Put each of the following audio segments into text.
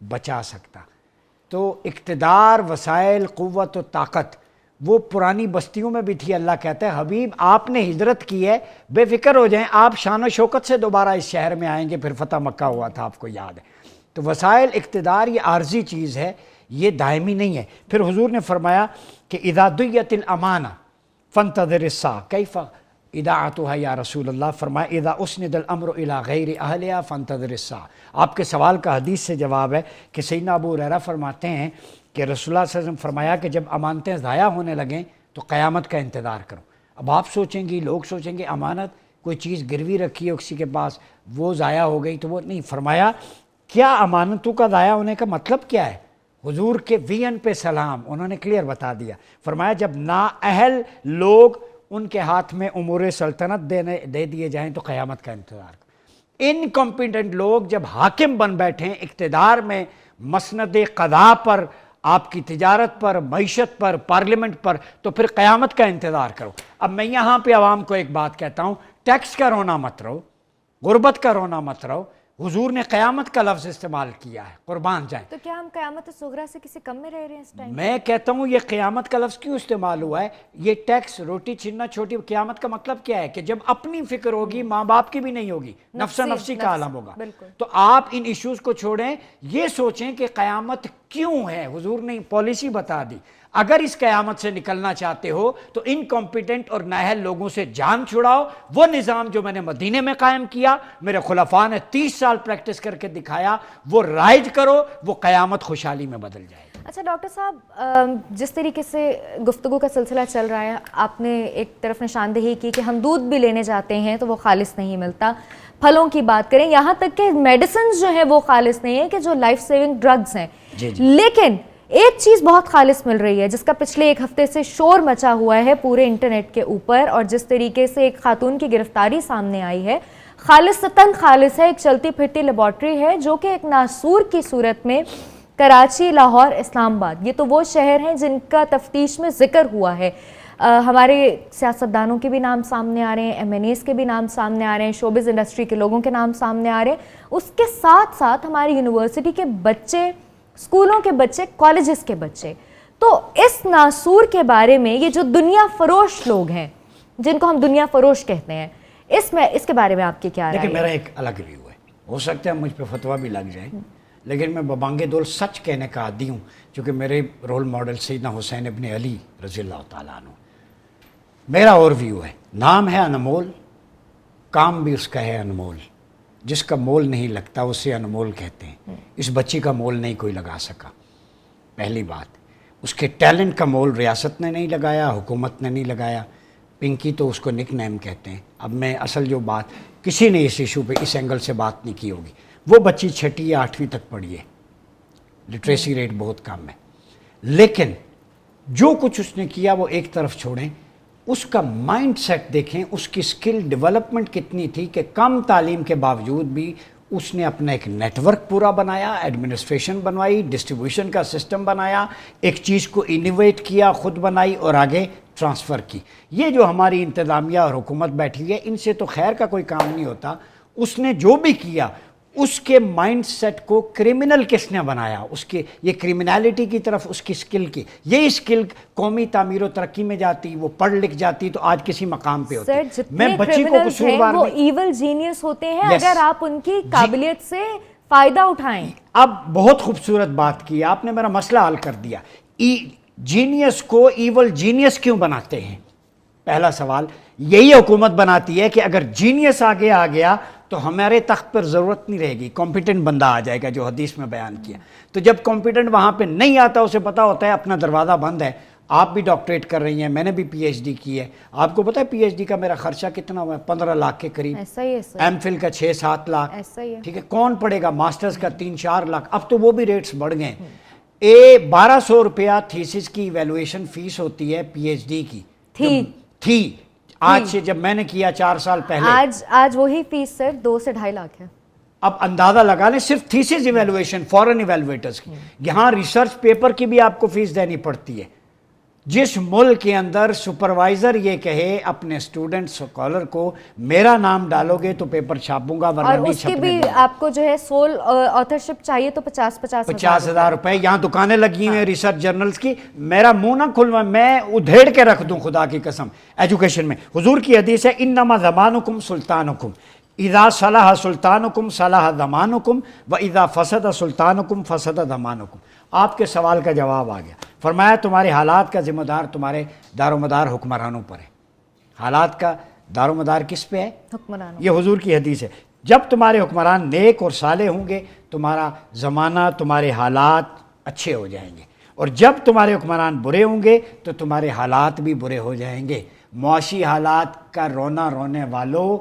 بچا سکتا. تو اقتدار، وسائل، قوت و طاقت وہ پرانی بستیوں میں بھی تھی. اللہ کہتا ہے حبیب آپ نے ہجرت کی ہے، بے فکر ہو جائیں، آپ شان و شوکت سے دوبارہ اس شہر میں آئیں گے. پھر فتح مکہ ہوا تھا، آپ کو یاد ہے. تو وسائل، اقتدار یہ عارضی چیز ہے، یہ دائمی نہیں ہے. پھر حضور نے فرمایا کہ اذا دعیت الامانہ فانتظر الساعہ کیف اذاعتها یا رسول اللہ. فرمایا اذا اسند الامر الی غیر اہلها فانتظر الساعہ. آپ کے سوال کا حدیث سے جواب ہے کہ سیدنا ابو ہریرہ فرماتے ہیں کہ رسول اللہ صلی اللہ علیہ وسلم فرمایا کہ جب امانتیں ضائع ہونے لگیں تو قیامت کا انتظار کرو. اب آپ سوچیں گی، لوگ سوچیں گے امانت کوئی چیز گروی رکھی ہے کسی کے پاس، وہ ضائع ہو گئی تو وہ نہیں. فرمایا کیا امانتوں کا ضائع ہونے کا مطلب کیا ہے؟ حضور کے وین پہ سلام، انہوں نے کلیئر بتا دیا. فرمایا جب نااہل لوگ ان کے ہاتھ میں امور سلطنت دے دیے جائیں تو قیامت کا انتظار کرو. انکمپیٹنٹ لوگ جب حاکم بن بیٹھیں اقتدار میں، مسند قضا پر، آپ کی تجارت پر، معیشت پر، پارلیمنٹ پر، تو پھر قیامت کا انتظار کرو. اب میں یہاں پہ عوام کو ایک بات کہتا ہوں، ٹیکس کا رونا مت رہو، غربت کا رونا مت رہو. حضور نے قیامت کا لفظ استعمال کیا ہے، قربان جائیں. تو کیا ہم قیامت صغریٰ سے کسی کم میں رہ رہے ہیں اس ٹائم؟ میں کہتا ہوں یہ قیامت کا لفظ کیوں استعمال ہوا ہے؟ یہ ٹیکس، روٹی چھیننا چھوٹی، قیامت کا مطلب کیا ہے کہ جب اپنی فکر ہوگی، ماں باپ کی بھی نہیں ہوگی، نفسی کا عالم ہوگا. تو آپ ان ایشوز کو چھوڑیں، یہ سوچیں کہ قیامت کیوں ہے. حضور نے پالیسی بتا دی. اگر اس قیامت سے نکلنا چاہتے ہو تو انکمپیٹنٹ اور نااہل لوگوں سے جان چھڑاؤ. وہ نظام جو میں نے مدینے میں قائم کیا، میرے خلفاء نے 30 سال پریکٹس کر کے دکھایا، وہ رائج کرو، وہ قیامت خوشحالی میں بدل جائے. اچھا ڈاکٹر صاحب، جس طریقے سے گفتگو کا سلسلہ چل رہا ہے، آپ نے ایک طرف نشاندہی کی کہ ہم دودھ بھی لینے جاتے ہیں تو وہ خالص نہیں ملتا. پھلوں کی بات کریں، یہاں تک کہ میڈیسنز جو ہیں وہ خالص نہیں ہیں، کہ جو لائف سیونگ ڈرگز ہیں. لیکن ایک چیز بہت خالص مل رہی ہے جس کا پچھلے ایک ہفتے سے شور مچا ہوا ہے پورے انٹرنیٹ کے اوپر، اور جس طریقے سے ایک خاتون کی گرفتاری سامنے آئی ہے، خالصتاً خالص ہے، ایک چلتی پھرتی لیبارٹری ہے جو کہ ایک ناسور کی صورت میں کراچی، لاہور، اسلام آباد، یہ تو وہ شہر ہیں جن کا تفتیش میں ذکر ہوا ہے. ہمارے سیاستدانوں کے بھی نام سامنے آ رہے ہیں، ایم این ایز کے بھی نام سامنے آ رہے ہیں، شوبز انڈسٹری کے لوگوں کے نام سامنے آ رہے ہیں. اس کے ساتھ ساتھ ہماری یونیورسٹی کے بچے، اسکولوں کے بچے، کالجز کے بچے. تو اس ناسور کے بارے میں یہ جو دنیا فروش لوگ ہیں، جن کو ہم دنیا فروش کہتے ہیں، اس کے بارے میں آپ کی کیا رائے ہے؟ لیکن میرا ایک الگ ویو ہے، ہو سکتا ہے مجھ پہ فتویٰ بھی لگ جائے، لیکن میں ببانگ دول سچ کہنے کا عادی ہوں، چونکہ میرے رول ماڈل سیدنا حسین ابن علی رضی اللہ تعالیٰ عنہ. میرا اور ویو ہے، نام ہے انمول، کام بھی اس کا ہے انمول. جس کا مول نہیں لگتا اسے انمول کہتے ہیں. اس بچی کا مول نہیں کوئی لگا سکا، پہلی بات. اس کے ٹیلنٹ کا مول ریاست نے نہیں لگایا، حکومت نے نہیں لگایا. پنکی تو اس کو نک نیم کہتے ہیں. اب میں اصل جو بات، کسی نے اس ایشو پہ اس اینگل سے بات نہیں کی ہوگی. وہ بچی 6 یا 8ویں تک پڑھی ہے، لٹریسی ریٹ بہت کم ہے. لیکن جو کچھ اس نے کیا وہ ایک طرف چھوڑیں، اس کا مائنڈ سیٹ دیکھیں، اس کی سکل ڈیولپمنٹ کتنی تھی کہ کم تعلیم کے باوجود بھی اس نے اپنا ایک نیٹ ورک پورا بنایا، ایڈمنسٹریشن بنوائی، ڈسٹریبیوشن کا سسٹم بنایا، ایک چیز کو انوویٹ کیا، خود بنائی اور آگے ٹرانسفر کی. یہ جو ہماری انتظامیہ اور حکومت بیٹھی ہے، ان سے تو خیر کا کوئی کام نہیں ہوتا. اس نے جو بھی کیا، اس کے مائنڈ سیٹ کو کرمنل کس نے بنایا؟ اس کے یہ کرمنالٹی کی طرف اس کی سکل کی، یہی سکل قومی تعمیر و ترقی میں جاتی، وہ پڑھ لکھ جاتی تو آج کسی مقام پہ ہوتی. میں بچی کو قصوروار نہیں، وہ ایول جینیس ہوتے ہیں اگر آپ ان کی قابلیت سے فائدہ اٹھائیں. اب بہت خوبصورت بات کی آپ نے، میرا مسئلہ حل کر دیا. جینیس کو ایول جینیس کیوں بناتے ہیں؟ پہلا سوال یہی حکومت بناتی ہے کہ اگر جینیس آگے آ گیا تو ہمارے تخت پر ضرورت نہیں رہے گی، کمپیٹنٹ بندہ آ جائے گا، جو حدیث میں بیان کیا. تو جب کمپیٹنٹ وہاں پہ نہیں آتا، اسے پتا ہوتا ہے اپنا دروازہ بند ہے. آپ بھی ڈاکٹریٹ کر رہی ہیں، میں نے بھی پی ایچ ڈی کی ہے. آپ کو پتا ہے پی ایچ ڈی کا میرا خرچہ کتنا ہوا ہے؟ 15 لاکھ کے قریب. ایم فل کا 6-7 لاکھ. ٹھیک ہے، کون پڑھے گا؟ ماسٹرز کا 3-4 لاکھ. اب تو وہ بھی ریٹس بڑھ گئے. 1200 روپیہ تھیسس کی ایویلویشن فیس ہوتی ہے پی ایچ ڈی کی. تھی آج سے، جب میں نے کیا 4 سال پہلے، آج وہی فیس سر 2 سے 2.5 لاکھ ہے. اب اندازہ لگا لیں صرف تھیسس ایویلویشن فورن ایویلویٹرز کی. یہاں ریسرچ پیپر کی بھی آپ کو فیس دینی پڑتی ہے. جس ملک کے اندر سپروائزر یہ کہے اپنے اسٹوڈنٹ اسکالر کو میرا نام ڈالو گے تو پیپر چھاپوں گا ورنہ اور نہیں اس کی چھپنے بھی دوں گا. آپ کو جو ہے سول آتھرشپ چاہیے تو 50,000 روپے. یہاں دکانیں لگی ہوئی ہیں ریسرچ جرنلز کی. میرا منہ نہ کھلوا, میں ادھیڑ کے رکھ دوں خدا کی قسم. ایجوکیشن میں حضور کی حدیث ہے انما زمانکم سلطانکم اذا صلح سلطانکم صلح زمانکم و اذا فسد سلطانکم فسد زمانکم. آپ کے سوال کا جواب آ گیا. فرمایا تمہارے حالات کا ذمہ دار تمہارے دار و مدار حکمرانوں پر ہے. حالات کا دار و مدار کس پہ ہے؟ حکمرانوں. یہ حضور کی حدیث ہے. جب تمہارے حکمران نیک اور صالح ہوں گے تمہارا زمانہ تمہارے حالات اچھے ہو جائیں گے, اور جب تمہارے حکمران برے ہوں گے تو تمہارے حالات بھی برے ہو جائیں گے. معاشی حالات کا رونے والوں,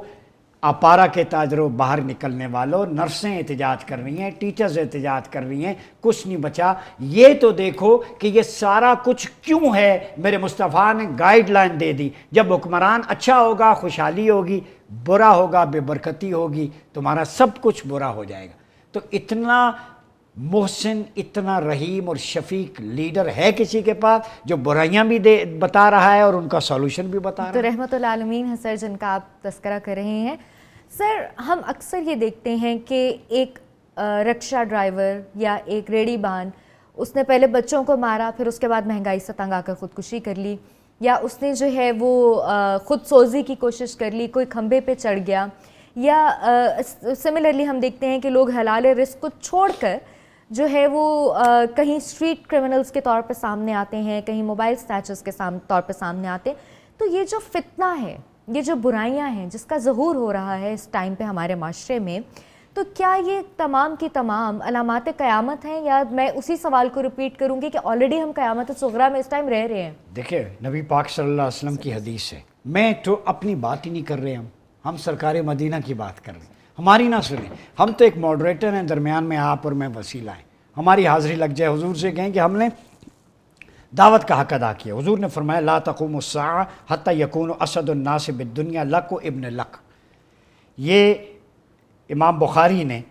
اپارا کے تاجروں, باہر نکلنے والوں, نرسیں احتجاج کر رہی ہیں, ٹیچرز احتجاج کر رہی ہیں, کچھ نہیں بچا. یہ تو دیکھو کہ یہ سارا کچھ کیوں ہے. میرے مصطفیٰ نے گائیڈ لائن دے دی, جب حکمران اچھا ہوگا خوشحالی ہوگی, برا ہوگا بے برکتی ہوگی, تمہارا سب کچھ برا ہو جائے گا. تو اتنا محسن, اتنا رحیم اور شفیق لیڈر ہے کسی کے پاس جو برائیاں بھی بتا رہا ہے اور ان کا سولوشن بھی بتا رہا تو ہے؟ رحمت العالمین ہے سر جن کا آپ تذکرہ کر رہے ہیں. سر ہم اکثر یہ دیکھتے ہیں کہ ایک رکشہ ڈرائیور یا ایک ریڑھی بان, اس نے پہلے بچوں کو مارا, پھر اس کے بعد مہنگائی سے تنگ آ کر خودکشی کر لی, یا اس نے جو ہے وہ خود سوزی کی کوشش کر لی, کوئی کھمبے پہ چڑھ گیا, یا سملرلی ہم دیکھتے ہیں کہ لوگ حلال رزق کو چھوڑ کر جو ہے وہ کہیں اسٹریٹ کرمنلز کے طور پہ سامنے آتے ہیں, کہیں موبائل سنیچرز کے طور پہ سامنے آتے ہیں. تو یہ جو فتنہ ہے, یہ جو برائیاں ہیں جس کا ظہور ہو رہا ہے اس ٹائم پہ ہمارے معاشرے میں, تو کیا یہ تمام کی تمام علامات قیامت ہیں, یا میں اسی سوال کو ریپیٹ کروں گی کہ آلریڈی ہم قیامت صغریٰ میں اس ٹائم رہ رہے ہیں؟ دیکھیں نبی پاک صلی اللہ علیہ وسلم کی حدیث ہے. میں تو اپنی بات ہی نہیں کر رہے, ہم سرکار مدینہ کی بات کر رہے ہیں. ہماری نہ سنیں, ہم تو ایک ماڈریٹر ہیں, درمیان میں آپ اور میں وسیلہ ہیں. ہماری حاضری لگ جائے. حضور سے کہیں کہ ہم نے دعوت کا حق ادا کیا. حضور نے فرمایا لا تقوم الساعہ حتی یکون اسد الناس بالدنیا لک و ابن لک. یہ امام بخاری نے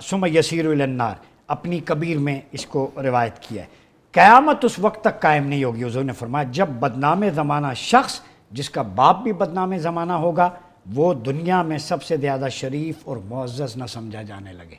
ثم یسیر الی النار اپنی کبیر میں اس کو روایت کیا ہے. قیامت اس وقت تک قائم نہیں ہوگی, حضور نے فرمایا, جب بدنام زمانہ شخص جس کا باپ بھی بدنام زمانہ ہوگا وہ دنیا میں سب سے زیادہ شریف اور معزز نہ سمجھا جانے لگے.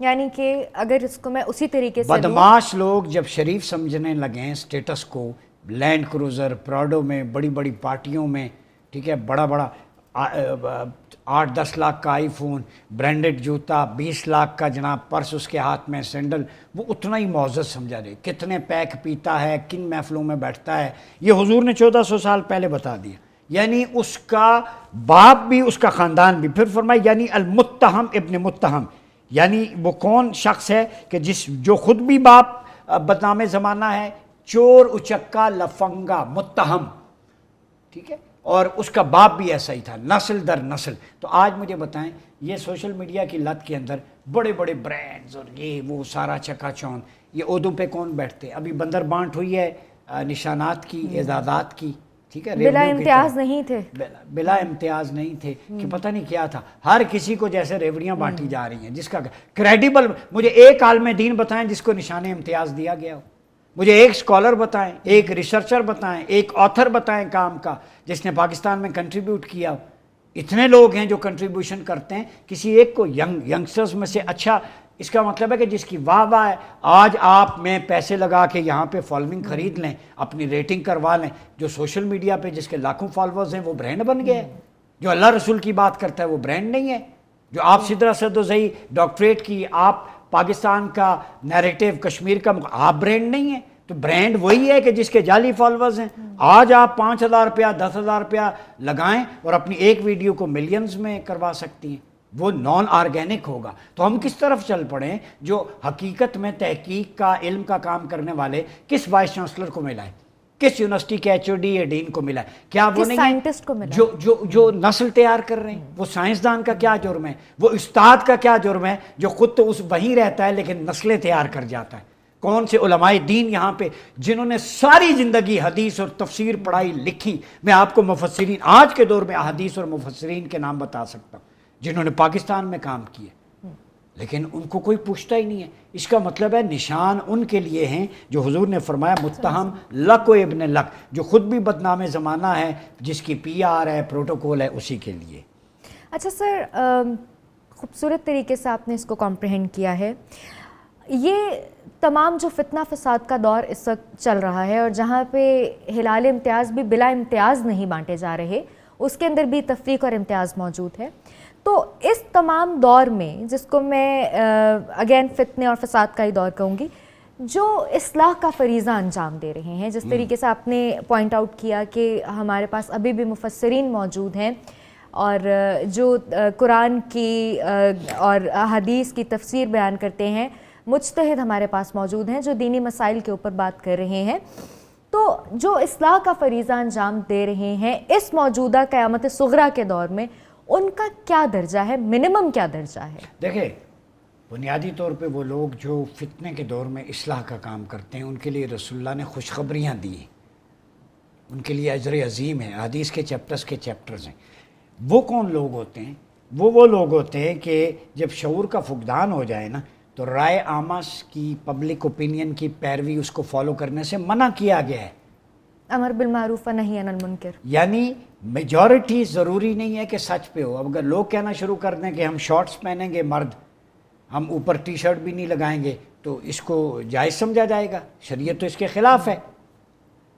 یعنی کہ اگر اس کو میں اسی طریقے سے بدماش لوگ جب شریف سمجھنے لگیں اسٹیٹس کو, لینڈ کروزر پراڈو میں, بڑی بڑی پارٹیوں میں, ٹھیک ہے, بڑا بڑا 8-10 لاکھ کا آئی فون, برانڈڈ جوتا, 20 لاکھ کا جناب پرس اس کے ہاتھ میں, سینڈل, وہ اتنا ہی معزز سمجھا جائے. کتنے پیک پیتا ہے, کن محفلوں میں بیٹھتا ہے, یہ حضور نے 1400 سال پہلے بتا دیا. یعنی اس کا باپ بھی اس کا خاندان بھی. پھر فرمایا یعنی المتہم ابن متہم, یعنی وہ کون شخص ہے کہ جو خود بھی باپ بدنام زمانہ ہے, چور, اچکا, لفنگا, متہم, ٹھیک ہے, اور اس کا باپ بھی ایسا ہی تھا, نسل در نسل. تو آج مجھے بتائیں, یہ سوشل میڈیا کی لت کے اندر بڑے بڑے برانڈز اور یہ وہ سارا چکا چون, یہ عہدوں پہ کون بیٹھتے؟ ابھی بندر بانٹ ہوئی ہے نشانات کی, اعزازات کی, ٹھیک ہے, بلا امتیاز نہیں تھے, بلا امتیاز نہیں تھے کہ پتہ نہیں کیا تھا. ہر کسی کو جیسے ریوڑیاں بانٹی جا رہی ہیں جس کا کریڈیبل. مجھے ایک عالم دین بتائیں جس کو نشان امتیاز دیا گیا ہو. مجھے ایک اسکالر بتائیں, ایک ریسرچر بتائیں, ایک آتھر بتائیں کام کا جس نے پاکستان میں کنٹریبیوٹ کیا ہو. اتنے لوگ ہیں جو کنٹریبیوشن کرتے ہیں, کسی ایک کو ینگسٹرز میں سے اچھا. اس کا مطلب ہے کہ جس کی واہ واہ ہے, آج آپ میں پیسے لگا کے یہاں پہ فالوئنگ خرید لیں, اپنی ریٹنگ کروا لیں. جو سوشل میڈیا پہ جس کے لاکھوں فالوورز ہیں وہ برانڈ بن گئے. جو اللہ رسول کی بات کرتا ہے وہ برانڈ نہیں ہے. جو آپ سدرا سدوزئی ڈاکٹریٹ کی, آپ پاکستان کا نیریٹو کشمیر کا, آپ برانڈ نہیں ہے. تو برانڈ وہی ہے کہ جس کے جعلی فالوورز ہیں. آج آپ 5,000 روپیہ 10,000 روپیہ لگائیں اور اپنی ایک ویڈیو کو ملینز میں کروا سکتی ہیں. وہ نان آرگینک ہوگا. تو ہم کس طرف چل پڑیں؟ جو حقیقت میں تحقیق کا, علم کا کام کرنے والے کس وائس چانسلر کو ملا ہے, کس یونیورسٹی کے ایچ او ڈی یا ڈین کو ملا ہے؟ کیا وہ نہیں سائنٹسٹ کو ملا جو نسل تیار کر رہے ہیں؟ وہ سائنسدان کا کیا جرم ہے؟ وہ استاد کا کیا جرم ہے جو خود تو وہیں رہتا ہے لیکن نسلیں تیار کر جاتا ہے؟ کون سے علماء دین یہاں پہ جنہوں نے ساری زندگی حدیث اور تفسیر پڑھائی لکھی؟ میں آپ کو مفسرین آج کے دور میں احادیث اور مفسرین کے نام بتا سکتا ہوں جنہوں نے پاکستان میں کام کیے. لیکن ان کو کوئی پوچھتا ہی نہیں ہے. اس کا مطلب ہے نشان ان کے لیے ہیں جو حضور نے فرمایا متہم لک و ابن لک, جو خود بھی بدنام زمانہ ہے, جس کی پی آر ہے, پروٹوکول ہے, اسی کے لیے. اچھا سر, خوبصورت طریقے سے آپ نے اس کو کمپریہنڈ کیا ہے. یہ تمام جو فتنہ فساد کا دور اس وقت چل رہا ہے اور جہاں پہ ہلال امتیاز بھی بلا امتیاز نہیں بانٹے جا رہے, اس کے اندر بھی تفریق اور امتیاز موجود ہے, تو اس تمام دور میں, جس کو میں اگین فتنے اور فساد کا ہی دور کہوں گی, جو اصلاح کا فریضہ انجام دے رہے ہیں, جس طریقے سے آپ نے پوائنٹ آؤٹ کیا کہ ہمارے پاس ابھی بھی مفسرین موجود ہیں اور جو قرآن کی اور حدیث کی تفسیر بیان کرتے ہیں, مجتہد ہمارے پاس موجود ہیں جو دینی مسائل کے اوپر بات کر رہے ہیں, تو جو اصلاح کا فریضہ انجام دے رہے ہیں اس موجودہ قیامت صغریٰ کے دور میں, ان کا کیا درجہ ہے, منیمم کیا درجہ ہے؟ دیکھیں, بنیادی طور پہ وہ لوگ جو فتنے کے دور میں اصلاح کا کام کرتے ہیں, ان کے لیے رسول اللہ نے خوشخبریاں دی ہیں, ان کے لیے اجر عظیم ہے, حدیث کے چیپٹرز ہیں. وہ کون لوگ ہوتے ہیں؟ وہ لوگ ہوتے ہیں کہ جب شعور کا فقدان ہو جائے نا, تو رائے عامہ کی, پبلک اوپینین کی پیروی, اس کو فالو کرنے سے منع کیا گیا ہے. امر بالمعروف و نہی عن المنکر, یعنی میجورٹی ضروری نہیں ہے کہ سچ پہ ہو. اب اگر لوگ کہنا شروع کر دیں کہ ہم شارٹس پہنیں گے مرد, ہم اوپر ٹی شرٹ بھی نہیں لگائیں گے, تو اس کو جائز سمجھا جائے گا. شریعت تو اس کے خلاف ہے.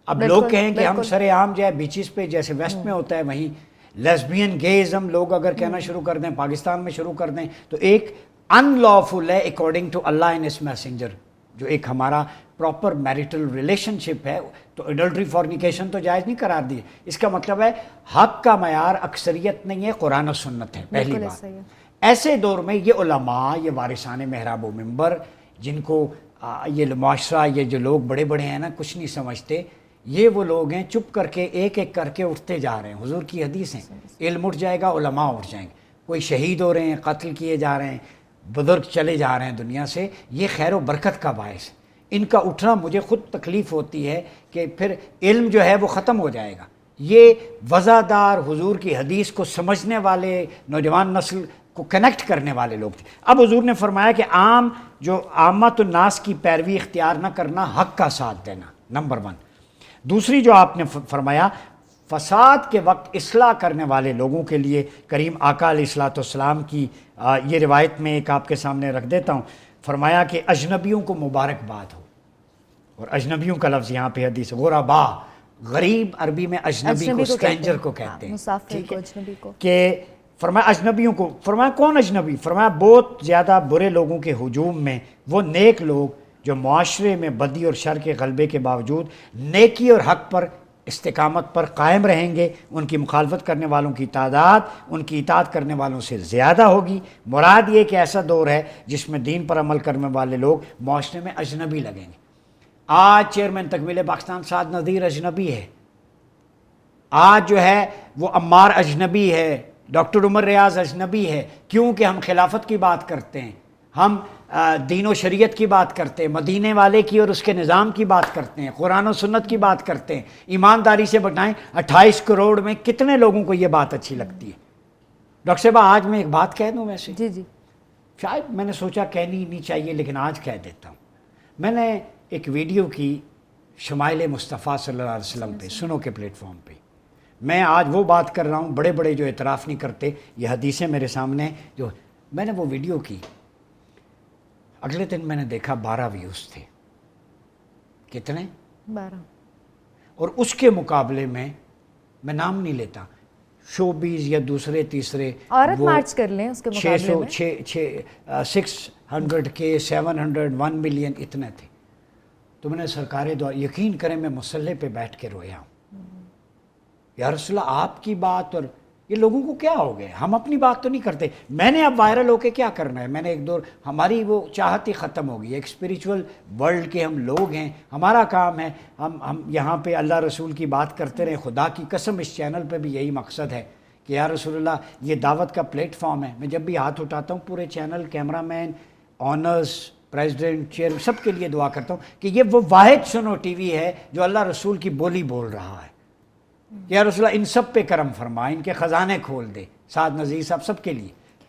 اب لوگ کہیں کہ ہم سر عام جو ہے بیچز پہ جیسے ویسٹ میں ہوتا ہے, وہیں لیسبین گیزم لوگ اگر کہنا شروع کر دیں, پاکستان میں شروع کر دیں, تو ایک ان لافل ہے according to Allah and his messenger, جو ایک ہمارا پراپر میریٹل ریلیشن شپ ہے, تو ایڈلٹری فورنیکیشن تو جائز نہیں قرار دی. اس کا مطلب ہے حق کا معیار اکثریت نہیں ہے, قرآن و سنت ہے. پہلی بات, ایسے دور میں یہ علماء, یہ وارثان محراب و منبر, جن کو یہ معاشرہ, یہ جو لوگ بڑے بڑے ہیں نا, کچھ نہیں سمجھتے, یہ وہ لوگ ہیں چپ کر کے ایک ایک کر کے اٹھتے جا رہے ہیں. حضور کی حدیث ہیں, علم اٹھ جائے گا, علماء اٹھ جائیں گے. کوئی شہید ہو رہے ہیں, قتل کیے جا رہے ہیں, بزرگ چلے جا رہے ہیں دنیا سے, یہ خیر و برکت کا باعث ہے. ان کا اٹھنا مجھے خود تکلیف ہوتی ہے کہ پھر علم جو ہے وہ ختم ہو جائے گا. یہ وزادار حضور کی حدیث کو سمجھنے والے نوجوان نسل کو کنیکٹ کرنے والے لوگ تھے. اب حضور نے فرمایا کہ عام جو عامت الناس کی پیروی اختیار نہ کرنا, حق کا ساتھ دینا, نمبر 1. دوسری جو آپ نے فرمایا, فساد کے وقت اصلاح کرنے والے لوگوں کے لیے کریم آقا علیہ الصلوۃ والسلام کی یہ روایت میں ایک آپ کے سامنے رکھ دیتا ہوں. فرمایا کہ اجنبیوں کو مبارکباد ہو, اور اجنبیوں کا لفظ یہاں پہ حدیث غربا, غریب عربی میں اجنبی کو اسٹرینجر کو کہتے ہیں, مسافر کو, اجنبی کو. کہ فرمایا اجنبیوں کو. فرمایا کون اجنبی؟ فرمایا بہت زیادہ برے لوگوں کے ہجوم میں وہ نیک لوگ جو معاشرے میں بدی اور شر کے غلبے کے باوجود نیکی اور حق پر, استقامت پر قائم رہیں گے. ان کی مخالفت کرنے والوں کی تعداد ان کی اطاعت کرنے والوں سے زیادہ ہوگی. مراد یہ کہ ایسا دور ہے جس میں دین پر عمل کرنے والے لوگ معاشرے میں اجنبی لگیں گے. آج چیئرمین تکمیل پاکستان سعد نذیر اجنبی ہے, آج جو ہے وہ عمار اجنبی ہے, ڈاکٹر عمر ریاض اجنبی ہے. کیوں کہ ہم خلافت کی بات کرتے ہیں, ہم دین و شریعت کی بات کرتے ہیں, مدینے والے کی اور اس کے نظام کی بات کرتے ہیں, قرآن و سنت کی بات کرتے ہیں. ایمانداری سے بتائیں 28 کروڑ میں کتنے لوگوں کو یہ بات اچھی لگتی ہے؟ ڈاکٹر صاحبہ آج میں ایک بات کہہ دوں, ویسے جی جی, شاید میں نے سوچا کہنی نہیں چاہیے, لیکن آج کہہ دیتا ہوں. میں نے ایک ویڈیو کی شمائل مصطفیٰ صلی اللہ علیہ وسلم پہ, سنو کے پلیٹ فارم پہ. میں آج وہ بات کر رہا ہوں, بڑے بڑے جو اعتراف نہیں کرتے, یہ حدیثیں میرے سامنے, جو میں نے وہ ویڈیو کی, اگلے دن میں نے دیکھا 12 ویوز تھے. کتنے؟ 12. اور اس کے مقابلے میں نام نہیں لیتا, شوبیز یا دوسرے تیسرے عورت مارچ کر لیں اس کے مقابلے میں 600 کے 700 1 ملین اتنے تھے. تو میں نے سرکار دعا, یقین کریں میں مسلح پہ بیٹھ کے رویا ہوں. یا رسول اللہ آپ کی بات, اور یہ لوگوں کو کیا ہو گئے, ہم اپنی بات تو نہیں کرتے. میں نے اب وائرل ہو کے کیا کرنا ہے؟ میں نے ایک دور, ہماری وہ چاہت ہی ختم ہو گئی. ایک اسپریچول ورلڈ کے ہم لوگ ہیں, ہمارا کام ہے ہم یہاں پہ اللہ رسول کی بات کرتے رہیں. خدا کی قسم اس چینل پہ بھی یہی مقصد ہے کہ یا رسول اللہ یہ دعوت کا پلیٹ فارم ہے. میں جب بھی ہاتھ اٹھاتا ہوں پورے چینل, کیمرہ مین, آنرز, پریزیڈنٹ, چیئر, سب کے لیے دعا کرتا ہوں کہ یہ وہ واحد سنو ٹی وی ہے جو اللہ رسول کی بولی بول رہا ہے. یا رسول اللہ ان سب پہ کرم فرما, ان کے خزانے کھول دے, سعد نذیر صاحب, سب کے لیے.